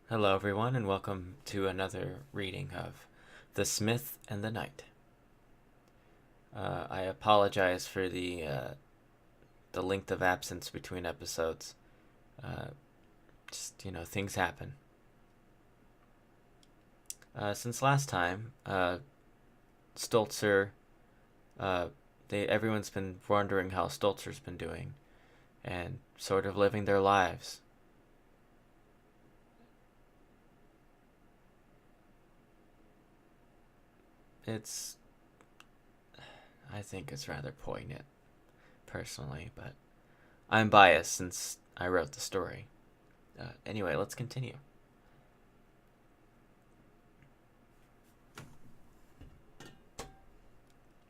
Hello, everyone, and welcome to another reading of The Smith and the Knight. I apologize for the length of absence between episodes. Uh, things happen. Since last time, Stolzer, everyone's been wondering how Stolzer's been doing, and sort of living their lives. It's, I think it's rather poignant, personally, but I'm biased since I wrote the story. Anyway, let's continue.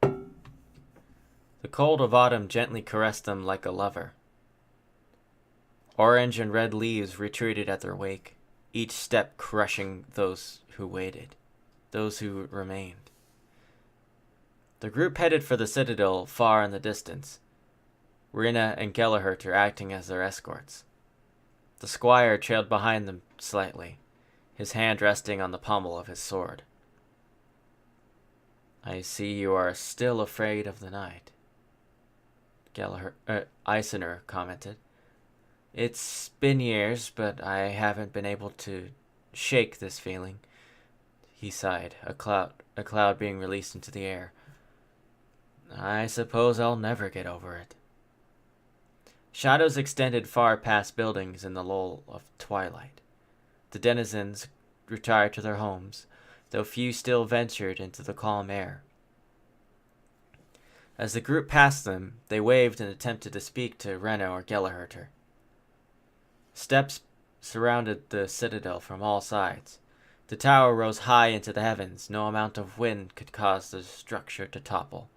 The cold of autumn gently caressed them like a lover. Orange and red leaves retreated at their wake, each step crushing those who waited, those who remained. The group headed for the citadel far in the distance, Rina and Gellerherter acting as their escorts. The squire trailed behind them slightly, his hand resting on the pommel of his sword. "I see you are still afraid of the night," Eisner commented. "It's been years, but I haven't been able to shake this feeling," he sighed, a cloud being released into the air. "I suppose I'll never get over it." Shadows extended far past buildings in the lull of twilight. The denizens retired to their homes, though few still ventured into the calm air. As the group passed them, they waved and attempted to speak to Rena or Gellerherter. Steps surrounded the citadel from all sides. The tower rose high into the heavens. No amount of wind could cause the structure to topple.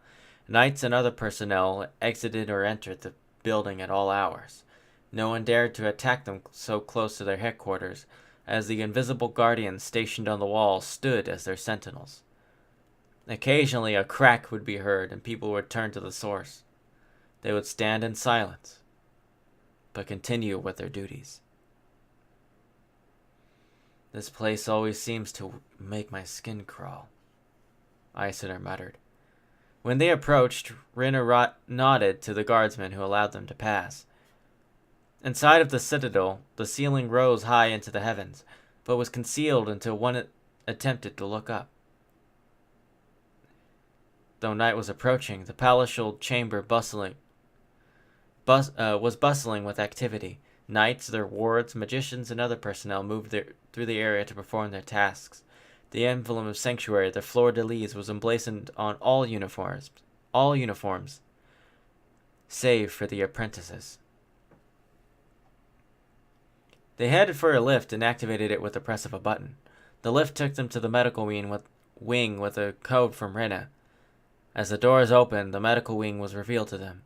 Knights and other personnel exited or entered the building at all hours. No one dared to attack them so close to their headquarters, as the invisible guardians stationed on the walls stood as their sentinels. Occasionally a crack would be heard and people would turn to the source. They would stand in silence, but continue with their duties. "This place always seems to make my skin crawl," Eisner muttered. When they approached, Rinner nodded to the guardsmen who allowed them to pass. Inside of the citadel, the ceiling rose high into the heavens, but was concealed until one attempted to look up. Though night was approaching, the palatial chamber was bustling with activity. Knights, their wards, magicians, and other personnel moved through the area to perform their tasks. The emblem of sanctuary, the fleur-de-lis, was emblazoned on all uniforms, save for the apprentices. They headed for a lift and activated it with the press of a button. The lift took them to the medical wing with a code from Rena. As the doors opened, the medical wing was revealed to them.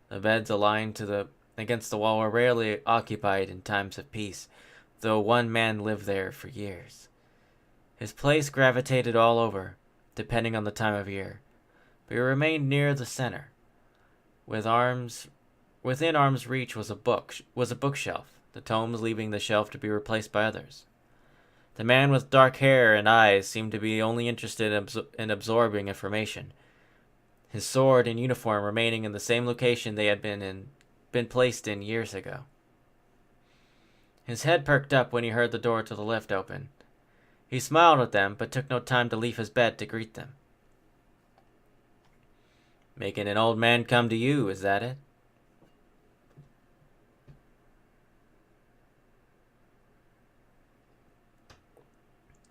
The beds aligned against the wall were rarely occupied in times of peace, though one man lived there for years. His place gravitated all over, depending on the time of year, but he remained near the center. Within arm's reach was a bookshelf, the tomes leaving the shelf to be replaced by others. The man with dark hair and eyes seemed to be only interested in absorbing information, his sword and uniform remaining in the same location they had been placed in years ago. His head perked up when he heard the door to the lift open. He smiled at them, but took no time to leave his bed to greet them. "Making an old man come to you, is that it?"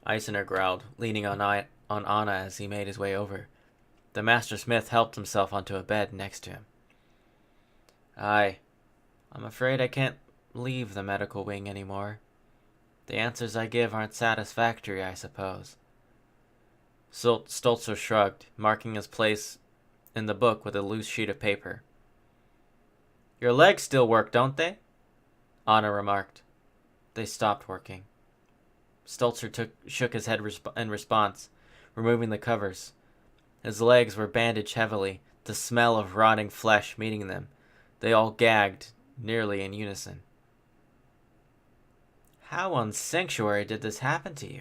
Eisner growled, leaning on Anna as he made his way over. The master smith helped himself onto a bed next to him. "Aye, I'm afraid I can't leave the medical wing anymore. The answers I give aren't satisfactory, I suppose." Stolzer shrugged, marking his place in the book with a loose sheet of paper. "Your legs still work, don't they?" Anna remarked. They stopped working. Stolzer shook his head in response, removing the covers. His legs were bandaged heavily, the smell of rotting flesh meeting them. They all gagged, nearly in unison. How on sanctuary did this happen to you?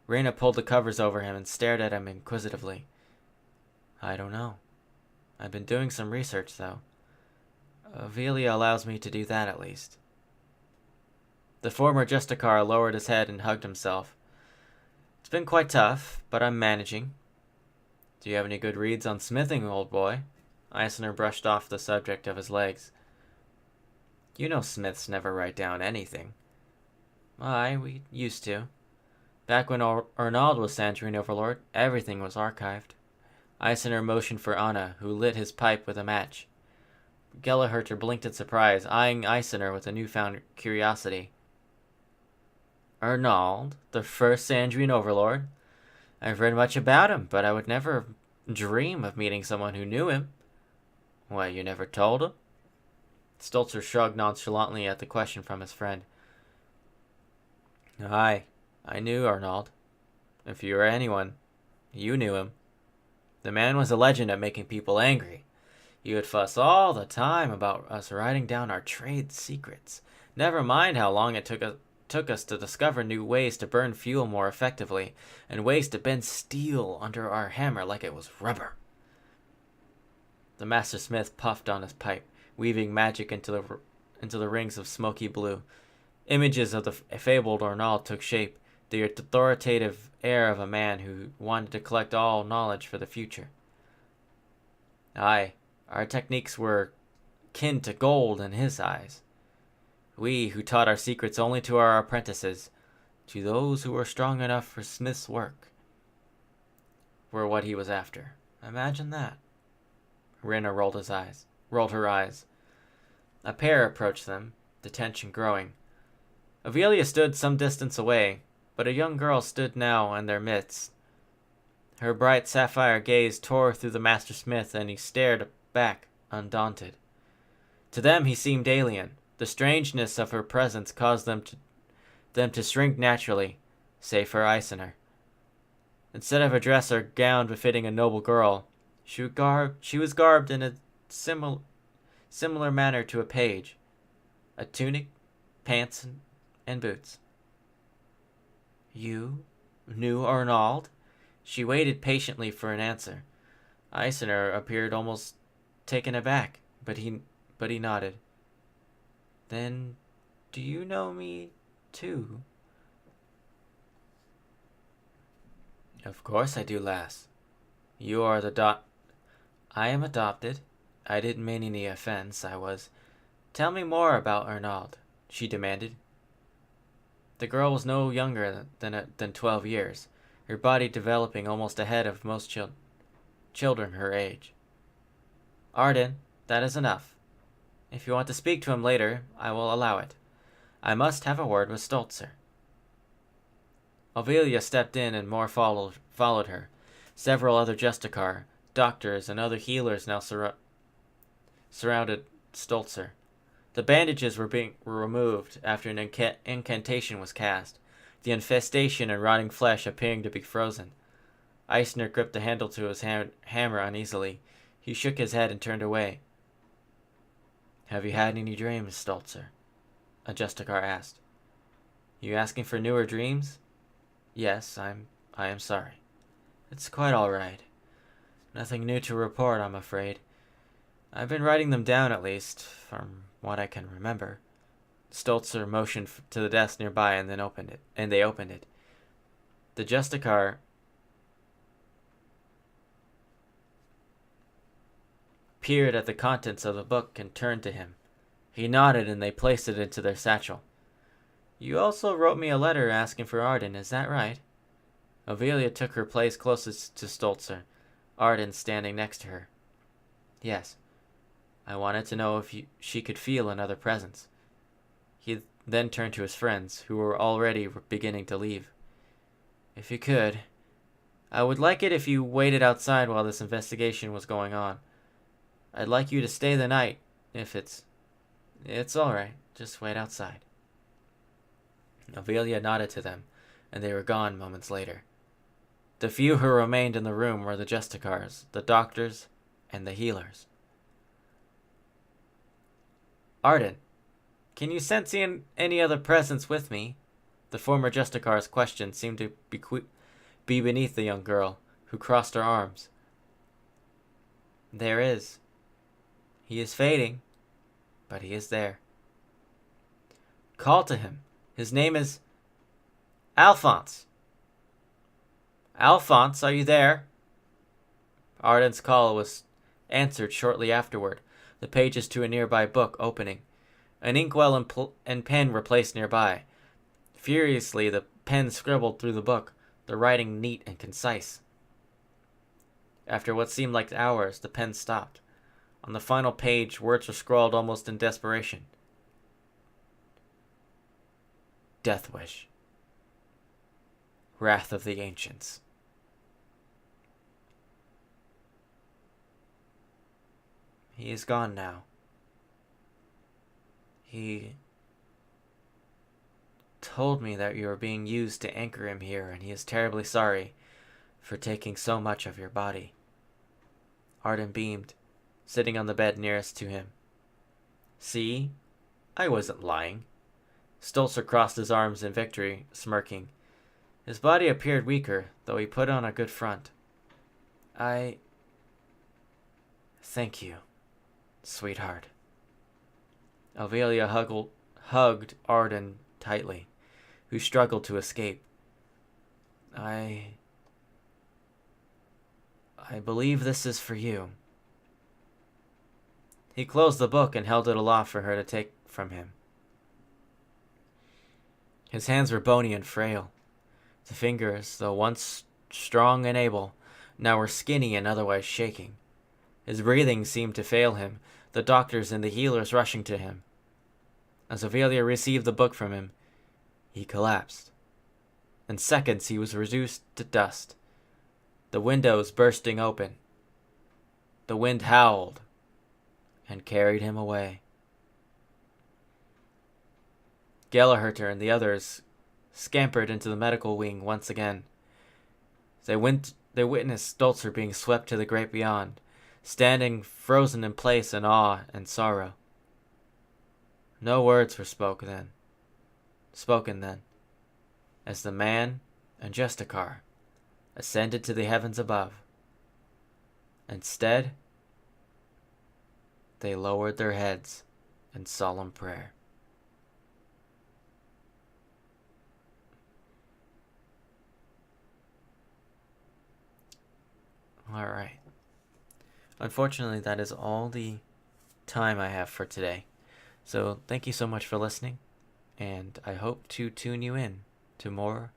Rena pulled the covers over him and stared at him inquisitively. I don't know. I've been doing some research, though. Avelia allows me to do that, at least. The former Justicar lowered his head and hugged himself. It's been quite tough, but I'm managing. Do you have any good reads on smithing, old boy? Eisner brushed off the subject of his legs. You know smiths never write down anything. Aye, we used to. Back when Arnauld was Sandrine Overlord, everything was archived. Eisner motioned for Anna, who lit his pipe with a match. Gellerherter blinked in surprise, eyeing Eisner with a newfound curiosity. Arnauld, the first Sandrine Overlord? I've read much about him, but I would never dream of meeting someone who knew him. Why, you never told him? Stolzer shrugged nonchalantly at the question from his friend. Aye, I knew Arnauld. If you were anyone, you knew him. The man was a legend at making people angry. He would fuss all the time about us writing down our trade secrets. Never mind how long it took us to discover new ways to burn fuel more effectively, and ways to bend steel under our hammer like it was rubber. The master smith puffed on his pipe, weaving magic into the rings of smoky blue. Images of the fabled Arnauld took shape, the authoritative air of a man who wanted to collect all knowledge for the future. Aye, our techniques were kin to gold in his eyes. We, who taught our secrets only to our apprentices, to those who were strong enough for smith's work, were what he was after. Imagine that. Rena rolled her eyes. A pair approached them, the tension growing. Avelia stood some distance away, but a young girl stood now in their midst. Her bright sapphire gaze tore through the master smith, and he stared back, undaunted. To them he seemed alien. The strangeness of her presence caused them to shrink naturally, save for Eisner. Instead of a dress or gown befitting a noble girl, she was garbed in a similar manner to a page, a tunic, pants, and boots. You knew Arnauld? She waited patiently for an answer. Eisner appeared almost taken aback, but he nodded. Then, do you know me, too? Of course I do, lass. You are I am adopted. I didn't mean any offense, I was. Tell me more about Arnauld, she demanded. The girl was no younger than 12 years, her body developing almost ahead of most children her age. Arden, that is enough. If you want to speak to him later, I will allow it. I must have a word with Stolzer. Avelia stepped in and more followed her. Several other Justicar, doctors, and other healers now surrounded Stolzer. The bandages were removed after an incantation was cast, the infestation and rotting flesh appearing to be frozen. Eisner gripped the handle to his hammer uneasily. He shook his head and turned away. Have you had any dreams, Stolzer? A Justicar asked. You asking for newer dreams? Yes, I am sorry. It's quite all right. Nothing new to report, I'm afraid. I've been writing them down, at least, from what I can remember. Stolzer motioned to the desk nearby and they opened it. The Justicar peered at the contents of the book and turned to him. He nodded and they placed it into their satchel. You also wrote me a letter asking for Arden, is that right? Avelia took her place closest to Stolzer, Arden standing next to her. Yes. I wanted to know if she could feel another presence. He then turned to his friends, who were already beginning to leave. If you could, I would like it if you waited outside while this investigation was going on. I'd like you to stay the night, if it's all right. Just wait outside. Avelia nodded to them, and they were gone moments later. The few who remained in the room were the Justicars, the doctors, and the healers. Arden, Can you sense any other presence with me? The former Justicar's question seemed to be beneath the young girl, who crossed her arms. There is. He is fading, but he is there. Call to him. His name is Alphonse. Alphonse, are you there? Arden's call was answered shortly afterward, the pages to a nearby book opening. An inkwell and pen were placed nearby. Furiously, the pen scribbled through the book, the writing neat and concise. After what seemed like hours, the pen stopped. On the final page, words were scrawled almost in desperation. Death Wish. Wrath of the Ancients. He is gone now. He told me that you were being used to anchor him here, and he is terribly sorry for taking so much of your body. Arden beamed, sitting on the bed nearest to him. See? I wasn't lying. Stolzer crossed his arms in victory, smirking. His body appeared weaker, though he put on a good front. Thank you, sweetheart. Avelia hugged Arden tightly, who struggled to escape. I believe this is for you. He closed the book and held it aloft for her to take from him. His hands were bony and frail. The fingers, though once strong and able, now were skinny and otherwise shaking. His breathing seemed to fail him, the doctors and the healers rushing to him. As Avelia received the book from him, he collapsed. In seconds he was reduced to dust, the windows bursting open. The wind howled and carried him away. Gallagher and the others scampered into the medical wing once again. They witnessed Stolzer being swept to the great beyond, standing frozen in place in awe and sorrow. No words were spoken then, as the man and Justicar ascended to the heavens above. Instead, they lowered their heads in solemn prayer. All right. Unfortunately, that is all the time I have for today. So thank you so much for listening, and I hope to tune you in to more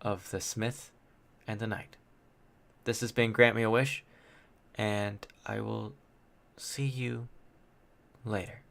of The Smith and the Knight. This has been Grantmeawish, and I will see you later.